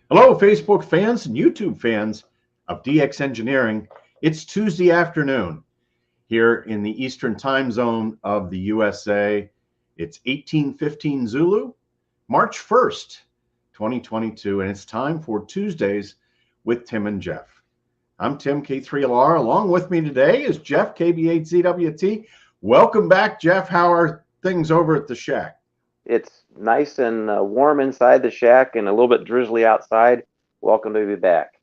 Hello, Facebook fans and YouTube fans of DX Engineering. It's Tuesday afternoon here in the Eastern time zone of the USA. It's 1815 Zulu, March 1st, 2022, and it's time for Tuesdays with Tim and Jeff. I'm Tim, K3LR. Along with me today is Jeff, KB8ZWT. Welcome back, Jeff. How are things over at the shack? It's nice and warm inside the shack and a little bit drizzly outside. Welcome to be back.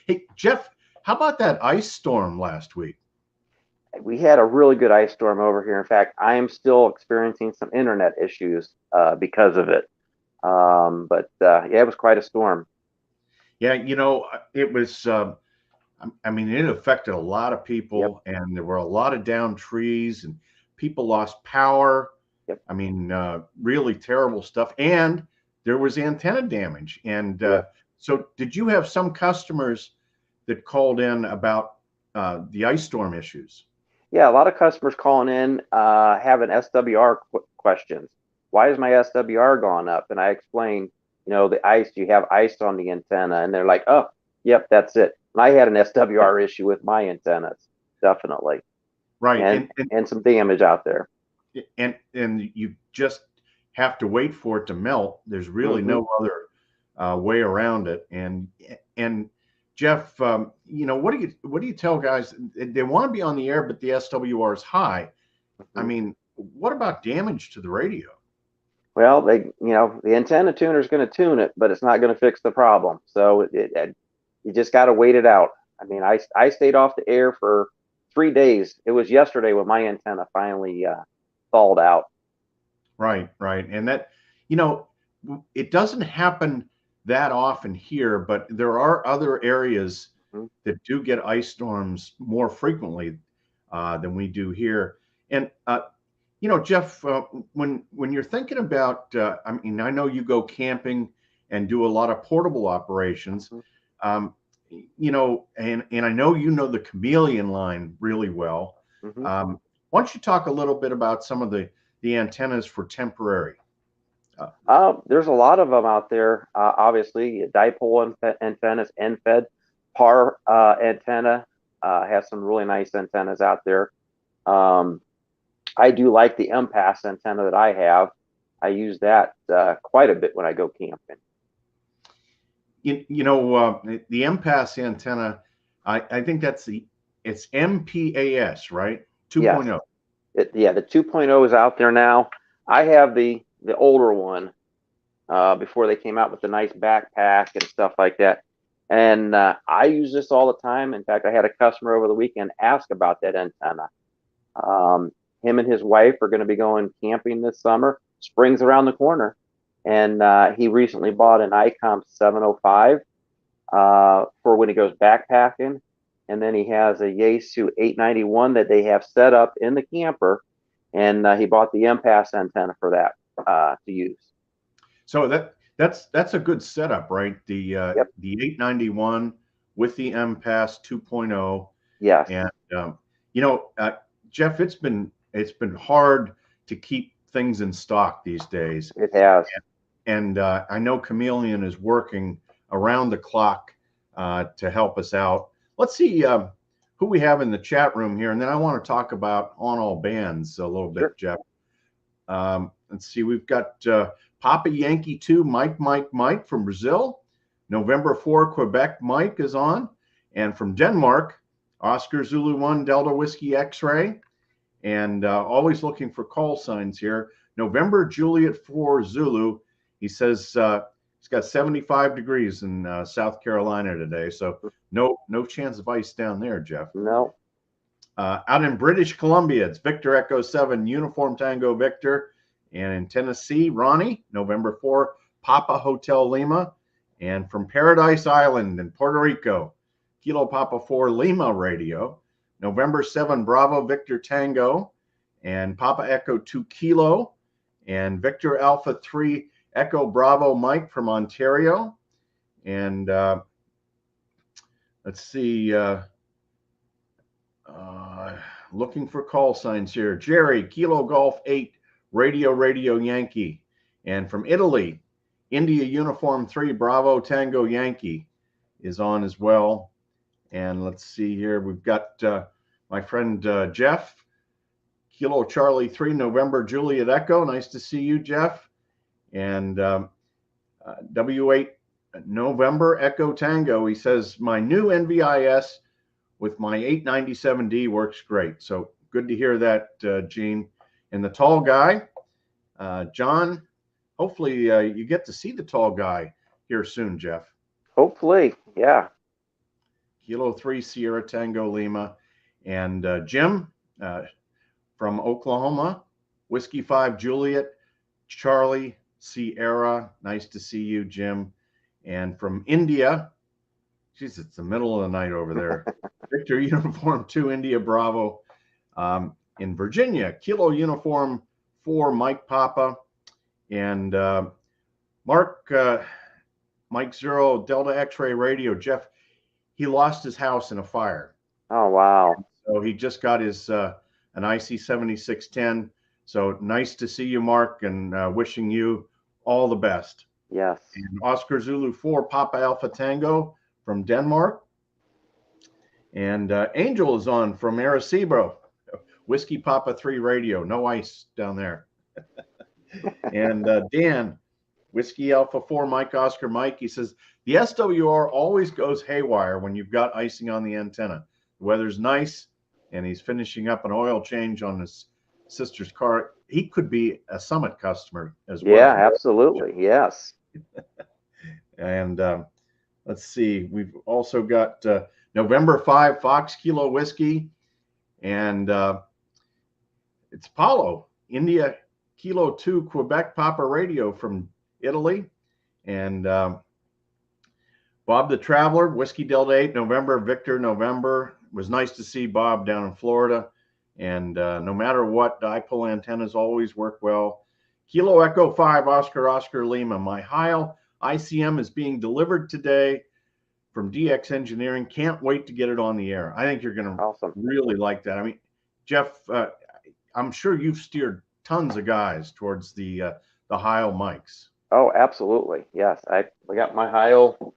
Hey, Jeff, how about that ice storm last week? We had a really good ice storm over here. In fact, I am still experiencing some internet issues because of it. Yeah, it was quite a storm. Yeah, it was, it affected a lot of Yep, people, and there were a lot of downed trees, and people lost power. yep, Really terrible stuff. And there was antenna damage. And yeah. so, did you have some customers that called in about the ice storm issues? Yeah, a lot of customers calling in having SWR questions. Why is my SWR gone up? And I explained, the ice, you have ice on the antenna. And they're like, oh, yep, that's it. And I had an SWR issue with my antennas, definitely. Right. And some damage out there. And you just have to wait for it to melt. There's really Hmm. no other way around it. And Jeff, what do you tell guys? They want to be on the air, but the SWR is high. Hmm. What about damage to the radio? Well, the antenna tuner is going to tune it, but it's not going to fix the problem. So you just got to wait it out. I stayed off the air for 3 days. It was yesterday when my antenna finally thawed out. Right, right. And that, you know, it doesn't happen that often here, but there are other areas Mhm. that do get ice storms more frequently than we do here. And Jeff, when you're thinking about, I know you go camping and do a lot of portable operations. Mhm. Um, and I know you know the chameleon line really well. Mhm. Why don't you talk a little bit about some of the antennas for temporary? Uh, There's a lot of them out there. Obviously, dipole antennas, end-fed, PAR antenna has some really nice antennas out there. Um, I do like the MPass antenna that I have. I use that quite a bit when I go camping. the MPass antenna, I think it's MPAS, right? Yes, 2.0. yeah, the 2.0 is out there now. I have the older one before they came out with the nice backpack and stuff like that. And I use this all the time. In fact, I had a customer over the weekend ask about that antenna. Um, Him and his wife are going to be going camping this summer. Spring's around the corner, and he recently bought an Icom 705 for when he goes backpacking. And then he has a Yaesu 891 that they have set up in the camper, and he bought the MPass antenna for that to use. So that's a good setup, right? Yep. The 891 with the MPass 2.0. Yes, And you know, uh, Jeff, it's been hard to keep things in stock these days. it has. And I know Chameleon is working around the clock to help us out. Let's see who we have in the chat room here, and then I want to talk about on all bands a little Sure. bit, Jeff. Let's see, we've got Papa Yankee 2, Mike from Brazil. November 4, Quebec, Mike is on. And from Denmark, Oscar Zulu 1, Delta Whiskey X-Ray. And always looking for call signs here. November Juliet 4, Zulu. He says it's got 75 degrees in South Carolina today. So no chance of ice down there, Jeff. No. Out in British Columbia, it's Victor Echo 7, Uniform Tango Victor. And in Tennessee, Ronnie, November 4, Papa Hotel Lima. And from Paradise Island in Puerto Rico, Kilo Papa 4 Lima Radio. November 7, Bravo Victor Tango. And Papa Echo 2 Kilo. And Victor Alpha 3 Echo Bravo Mike from Ontario. And let's see. Looking for call signs here. Jerry, Kilo Golf 8, Radio Yankee. And from Italy, India Uniform 3 Bravo Tango Yankee is on as well. And let's see here. We've got my friend Jeff, Kilo Charlie 3 November Juliet Echo. Nice to see you, Jeff. And W8 November Echo Tango. He says, my new NVIS with my 897D works great. So good to hear that, Gene. And the tall guy, John, hopefully you get to see the tall guy here soon, Jeff. Hopefully, yeah. Kilo 3 Sierra Tango Lima. And Jim from Oklahoma, Whiskey 5 Juliet Charlie Sierra. Nice to see you, Jim. And from India, geez, it's the middle of the night over there. Victor Uniform 2 India Bravo. In Virginia, Kilo Uniform 4 Mike Papa. And Mark, Mike 0 Delta X-Ray Radio. Jeff, he lost his house in a fire. Oh, wow. So he just got his an IC 7610. So nice to see you, Mark, and wishing you all the best. Yes. And Oscar Zulu 4 Papa Alpha Tango from Denmark. And Angel is on from Arecibo. Whiskey Papa 3 Radio. No ice down there. And Dan, Whiskey Alpha 4 Mike Oscar Mike. He says, the SWR always goes haywire when you've got icing on the antenna. The weather's nice, and he's finishing up an oil change on his sister's car. He could be a Summit customer as well. Yeah, absolutely. Yes. And let's see. We've also got November 5 Fox Kilo Whiskey. And it's Paulo, India Kilo 2 Quebec Papa Radio from Italy. And Bob the Traveler, Whiskey Delta 8 November, Victor November. It was nice to see Bob down in Florida. And no matter what, dipole antennas always work well. Kilo Echo 5 Oscar Lima. My Heil ICM is being delivered today from DX Engineering. Can't wait to get it on the air. I think you're going to really like that. I mean, Jeff, I'm sure you've steered tons of guys towards the Heil mics. Oh, absolutely. Yes. I got my Heil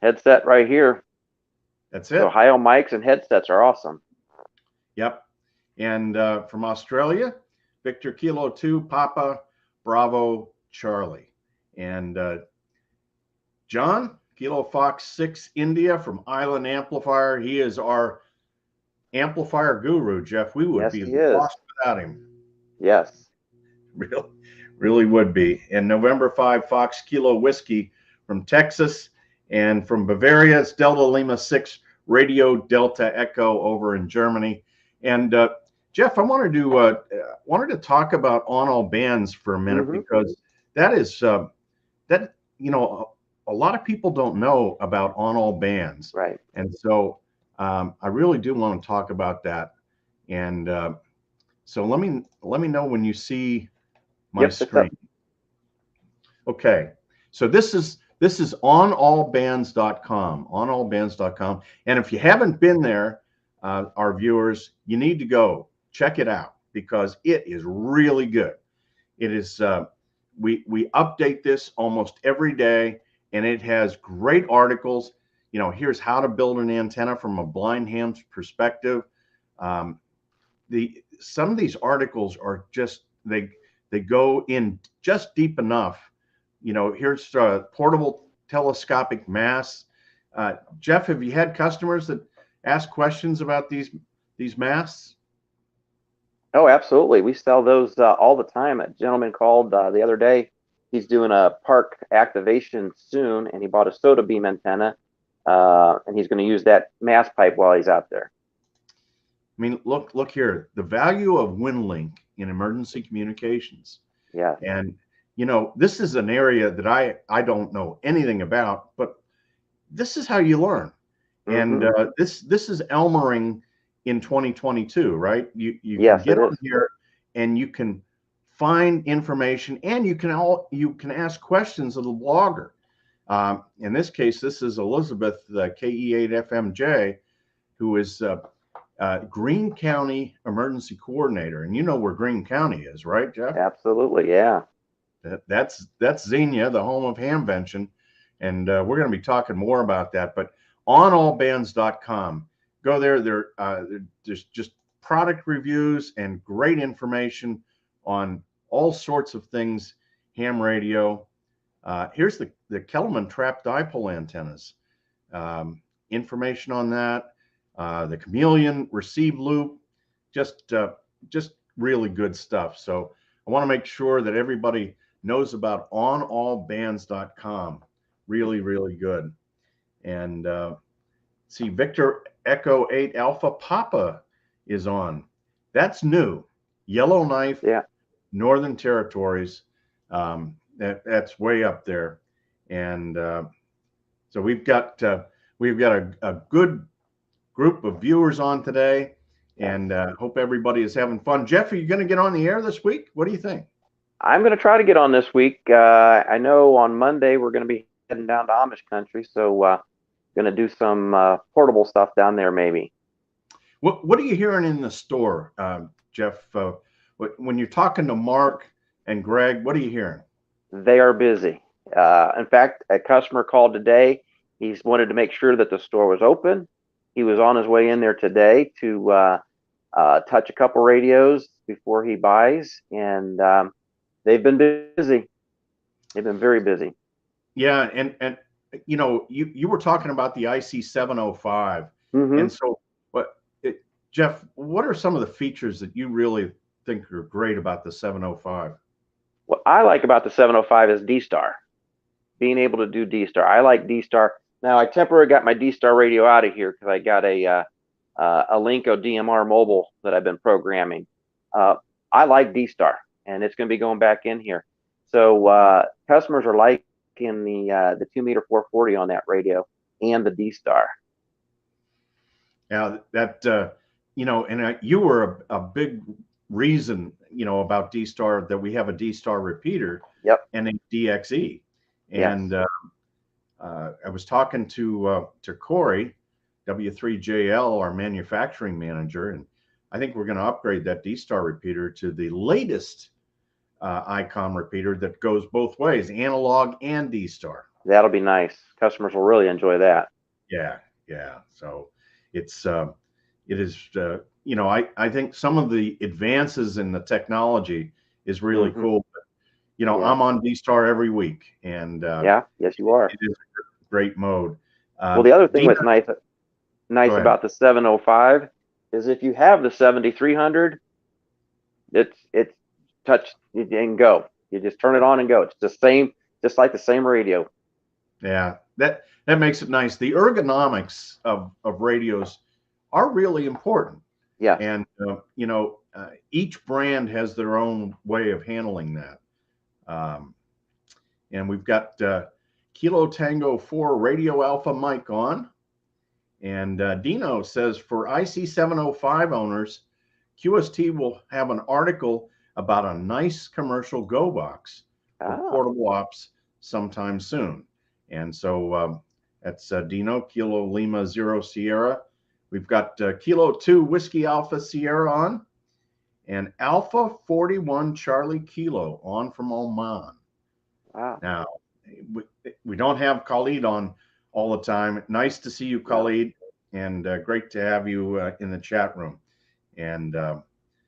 headset right here. That's it. So Heil mics and headsets are awesome. Yep. And from Australia, Victor Kilo 2 Papa Bravo Charlie. And John, Kilo Fox 6 India from Island Amplifier. He is our amplifier guru, Jeff. We would be lost without him. Yes. Really would be. And November 5 Fox Kilo Whiskey from Texas. And from Bavaria, it's Delta Lima 6 Radio Delta Echo over in Germany. And Jeff, I wanted to talk about on all bands for a minute, because that is that, you know, a lot of people don't know about on all bands. Right. And so I really do want to talk about that. And so let me know when you see my screen. Okay. So this is onallbands.com, onallbands.com. And if you haven't been there, our viewers, you need to go check it out, because it is really good. It is, we update this almost every day, and it has great articles. You know, here's how to build an antenna from a blind ham's perspective. Some of these articles are just, they go in just deep enough. You know, here's portable telescopic masts. Jeff, have you had customers that ask questions about these masts? Oh, absolutely. We sell those all the time. A gentleman called the other day. He's doing a park activation soon, and he bought a soda beam antenna, and he's going to use that mast pipe while he's out there. I mean, look here. The value of WinLink in emergency communications. Yeah. And, you know, this is an area that I don't know anything about, but this is how you learn. And this is Elmering in 2022, right? You can get on here and you can find information, and you can ask questions of the blogger. In this case, this is Elizabeth, the KE8FMJ, who is Greene County Emergency Coordinator. And you know where Greene County is, right, Jeff? Absolutely, yeah. That's Xenia, the home of hamvention, and we're going to be talking more about that. But onallbands.com, go there. There's just product reviews and great information on all sorts of things ham radio. Here's the Kellerman trap dipole antennas. Information on that. The chameleon receive loop, just really good stuff. So I want to make sure that everybody knows about onallbands.com. Really, really good. And see, Victor Echo 8 Alpha Papa is on. That's new. Yellowknife, Yeah. Northern Territories. That's way up there. And so we've got a good group of viewers on today, and hope everybody is having fun. Jeff, are you going to get on the air this week? What do you think? I'm going to try to get on this week. I know on Monday we're going to be heading down to Amish country, so going to do some portable stuff down there maybe. What are you hearing in the store, Jeff? When you're talking to Mark and Greg, what are you hearing? They are busy. In fact, a customer called today. He's wanted to make sure that the store was open. He was on his way in there today to touch a couple radios before he buys, and they've been busy. They've been very busy. Yeah, and you know, you were talking about the IC 705, and so Jeff, what are some of the features that you really think are great about the 705? What I like about the 705 is D-Star, being able to do D-Star. I like D-Star. Now, I temporarily got my D-Star radio out of here because I got a Linko DMR mobile that I've been programming. I like D-Star, and it's going to be going back in here. So customers are liking the 2-meter 440 on that radio and the D-Star. Now that you know, and you were a big reason, you know, about D-Star, that we have a D-Star repeater. Yep. And a DXE. And yes. I was talking to Corey, W3JL, our manufacturing manager, and I think we're going to upgrade that D-Star repeater to the latest Icom repeater that goes both ways, analog and D-Star. That'll be nice. Customers will really enjoy that. Yeah, yeah. So it is, you know, I think some of the advances in the technology is really cool. But, you know, I'm on D-Star every week, and yes, you are. It is a great mode. Well, the other thing that's nice about the 705 is if you have the 7300, it's touch and go. You just turn it on and go. It's the same, just like the same radio. Yeah, that makes it nice. The ergonomics of radios are really important. Yeah. And you know, each brand has their own way of handling that. And we've got Kilo Tango 4 Radio Alpha mic on. And Dino says, for IC 705 owners, QST will have an article about a nice commercial Go box for portable ops sometime soon. And so that's Dino, Kilo Lima 0 Sierra. We've got Kilo 2 Whiskey Alpha Sierra on, and Alpha 41 Charlie Kilo on from Oman. Wow. Now, we don't have Khalid on all the time. Nice to see you, Khalid, and great to have you in the chat room. And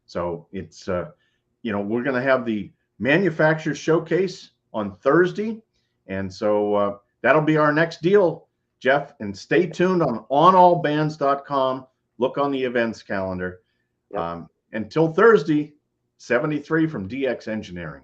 so it's, you know, we're going to have the manufacturer showcase on Thursday. And so that'll be our next deal, Jeff. And stay tuned on onallbands.com. Look on the events calendar. Until Thursday, 73 from DX Engineering.